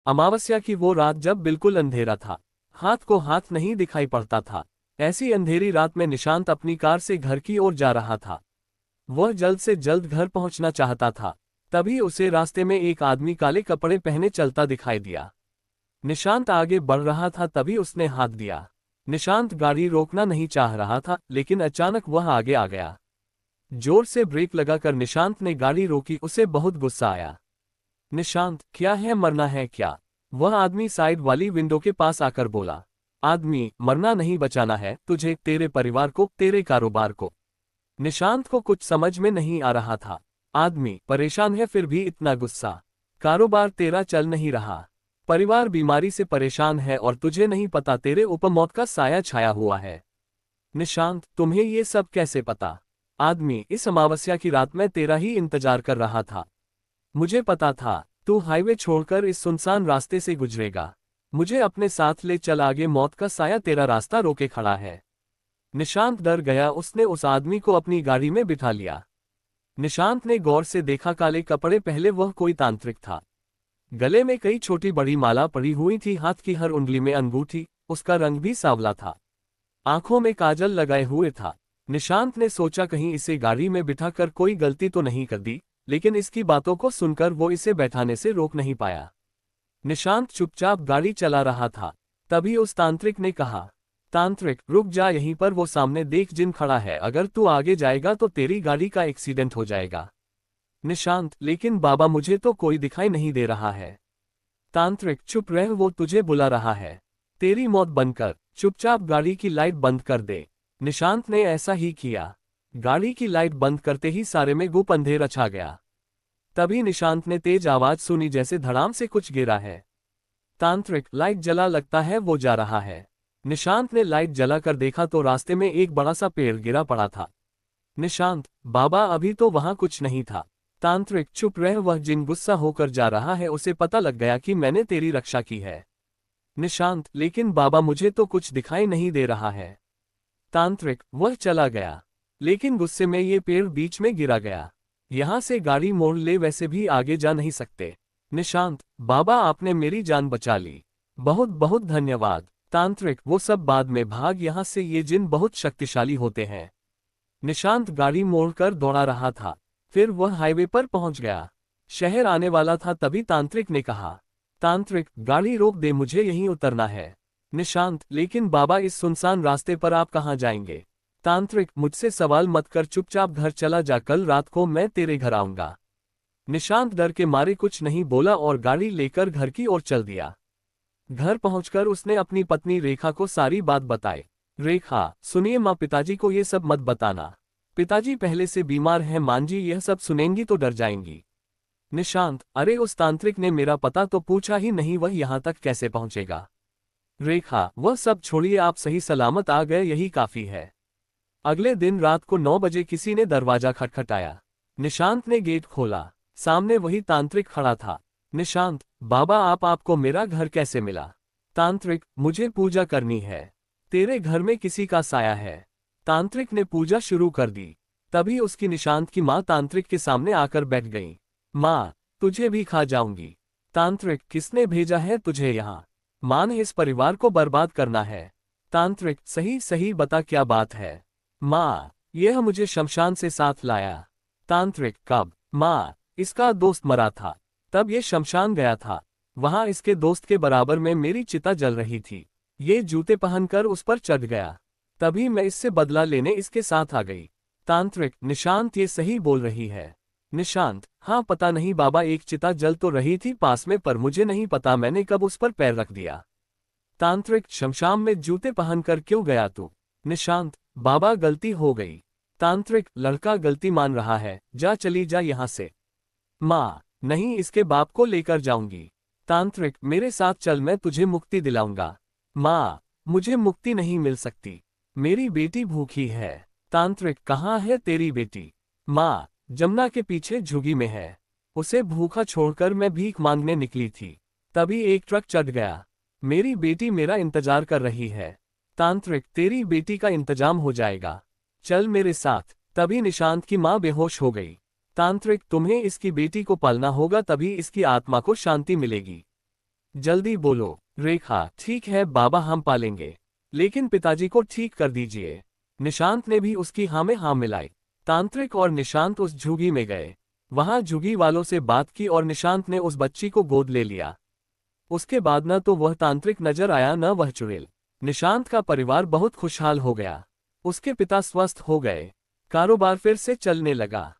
अमावस्या की वो रात जब बिल्कुल अंधेरा था, हाथ को हाथ नहीं दिखाई पड़ता था। ऐसी अंधेरी रात में निशांत अपनी कार से घर की ओर जा रहा था। वह जल्द से जल्द घर पहुंचना चाहता था। तभी उसे रास्ते में एक आदमी काले कपड़े पहने चलता दिखाई दिया। निशांत आगे बढ़ रहा था, तभी उसने हाथ दिया। निशांत गाड़ी रोकना नहीं चाह रहा था, लेकिन अचानक वह आगे आ गया। जोर से ब्रेक लगाकर निशांत ने गाड़ी रोकी। उसे बहुत गुस्सा आया। निशांत, क्या है, मरना है क्या? वह आदमी साइड वाली विंडो के पास आकर बोला। आदमी, मरना नहीं, बचाना है तुझे, तेरे परिवार को, तेरे कारोबार को। निशांत को कुछ समझ में नहीं आ रहा था। आदमी परेशान है फिर भी इतना गुस्सा? कारोबार तेरा चल नहीं रहा, परिवार बीमारी से परेशान है और तुझे नहीं पता तेरे ऊपर मौत का साया छाया हुआ है। निशांत, तुम्हें ये सब कैसे पता? आदमी, इस अमावस्या की रात मैं तेरा ही इंतजार कर रहा था। मुझे पता था तू हाईवे छोड़कर इस सुनसान रास्ते से गुजरेगा। मुझे अपने साथ ले चल, आगे मौत का साया तेरा रास्ता रोके खड़ा है। निशांत डर गया। उसने उस आदमी को अपनी गाड़ी में बिठा लिया। निशांत ने गौर से देखा, काले कपड़े पहले वह कोई तांत्रिक था। गले में कई छोटी बड़ी माला पड़ी हुई थी, हाथ की हर उंगली में अंगूठी। उसका रंग भी सांवला था, आंखों में काजल लगाए हुए था। निशांत ने सोचा कहीं इसे गाड़ी में बिठाकर कोई गलती तो नहीं कर दी, लेकिन इसकी बातों को सुनकर वो इसे बैठाने से रोक नहीं पाया। निशांत चुपचाप गाड़ी चला रहा था। तभी उस तांत्रिक ने कहा, तांत्रिक रुक जा यहीं पर, वो सामने देख जिन खड़ा है, अगर तू आगे जाएगा तो तेरी गाड़ी का एक्सीडेंट हो जाएगा। निशांत, लेकिन बाबा मुझे तो कोई दिखाई नहीं दे रहा है। तांत्रिक, चुप रह, वो तुझे बुला रहा है। तेरी मौत बनकर चुपचाप गाड़ी की लाइट बंद कर दे। निशांत ने ऐसा ही किया। गाड़ी की लाइट बंद करते ही सारे में गुप अंधेरा छा गया। तभी निशांत ने तेज आवाज सुनी, जैसे धड़ाम से कुछ गिरा है। तांत्रिक, लाइट जला, लगता है वो जा रहा है। निशांत ने लाइट जलाकर देखा तो रास्ते में एक बड़ा सा पेड़ गिरा पड़ा था। निशांत, बाबा अभी तो वहां कुछ नहीं था। तांत्रिक, चुप रह, वह जिन गुस्सा होकर जा रहा है उसे पता लग गया कि मैंने तेरी रक्षा की है। निशांत, लेकिन बाबा मुझे तो कुछ दिखाई नहीं दे रहा है। तांत्रिक, वह चला गया, लेकिन गुस्से में ये पेड़ बीच में गिरा गया। यहां से गाड़ी मोड़ ले, वैसे भी आगे जा नहीं सकते। निशांत, बाबा आपने मेरी जान बचा ली, बहुत बहुत धन्यवाद। तांत्रिक, वो सब बाद में, भाग यहां से, ये जिन बहुत शक्तिशाली होते हैं। निशांत गाड़ी मोड़कर दौड़ा रहा था। फिर वह हाईवे पर पहुंच गया, शहर आने वाला था। तभी तांत्रिक ने कहा, तांत्रिक गाड़ी रोक दे, मुझे यहीं उतरना है। निशांत, लेकिन बाबा इस सुनसान रास्ते पर आप कहाँ जाएंगे? तांत्रिक, मुझसे सवाल मत कर, चुपचाप घर चला जा, कल रात को मैं तेरे घर आऊंगा। निशांत डर के मारे कुछ नहीं बोला और गाड़ी लेकर घर की ओर चल दिया। घर पहुंचकर उसने अपनी पत्नी रेखा को सारी बात बताई। रेखा, सुनिए माँ, पिताजी को ये सब मत बताना, पिताजी पहले से बीमार हैं, मान जी यह सब सुनेंगी तो डर जाएंगी। निशांत, अरे उस तांत्रिक ने मेरा पता तो पूछा ही नहीं, वह यहाँ तक कैसे पहुंचेगा? रेखा, वह सब छोड़िए, आप सही सलामत आ गए यही काफी है। अगले दिन रात को 9 बजे किसी ने दरवाजा खटखटाया। निशांत ने गेट खोला, सामने वही तांत्रिक खड़ा था। निशांत, बाबा आपको मेरा घर कैसे मिला? तांत्रिक, मुझे पूजा करनी है, तेरे घर में किसी का साया है। तांत्रिक ने पूजा शुरू कर दी। तभी उसकी निशांत की माँ तांत्रिक के सामने आकर बैठ गई। माँ, तुझे भी खा जाऊंगी। तांत्रिक, किसने भेजा है तुझे यहाँ? माँ ने इस परिवार को बर्बाद करना है। तांत्रिक, सही सही बता क्या बात है? माँ, यह मुझे शमशान से साथ लाया। तांत्रिक, कब? माँ, इसका दोस्त मरा था, तब ये शमशान गया था, वहां इसके दोस्त के बराबर में मेरी चिता जल रही थी, ये जूते पहनकर उस पर चढ़ गया, तभी मैं इससे बदला लेने इसके साथ आ गई। तांत्रिक, निशांत ये सही बोल रही है। निशांत, हाँ, पता नहीं बाबा, एक चिता जल तो रही थी पास में, पर मुझे नहीं पता मैंने कब उस पर पैर रख दिया। तांत्रिक, शमशान में जूते पहनकर क्यों गया तू? निशांत, बाबा गलती हो गई। तांत्रिक, लड़का गलती मान रहा है, जा चली जा यहाँ से। माँ, नहीं, इसके बाप को लेकर जाऊंगी। तांत्रिक, मेरे साथ चल, मैं तुझे मुक्ति दिलाऊंगा। माँ, मुझे मुक्ति नहीं मिल सकती, मेरी बेटी भूखी है। तांत्रिक, कहाँ है तेरी बेटी? माँ, जमुना के पीछे झुगी में है, उसे भूखा छोड़कर मैं भीख मांगने निकली थी, तभी एक ट्रक चढ़ गया, मेरी बेटी मेरा इंतजार कर रही है। तांत्रिक, तेरी बेटी का इंतजाम हो जाएगा, चल मेरे साथ। तभी निशांत की माँ बेहोश हो गई। तांत्रिक, तुम्हें इसकी बेटी को पालना होगा, तभी इसकी आत्मा को शांति मिलेगी। जल्दी बोलो। रेखा, ठीक है बाबा, हम पालेंगे, लेकिन पिताजी को ठीक कर दीजिए। निशांत ने भी उसकी हाँ में हाँ मिलाई। तांत्रिक और निशांत उस झुग्गी में गए। वहां झुग्गी वालों से बात की और निशांत ने उस बच्ची को गोद ले लिया। उसके बाद न तो वह तांत्रिक नजर आया न वह चुड़ैल। निशांत का परिवार बहुत खुशहाल हो गया। उसके पिता स्वस्थ हो गए। कारोबार फिर से चलने लगा।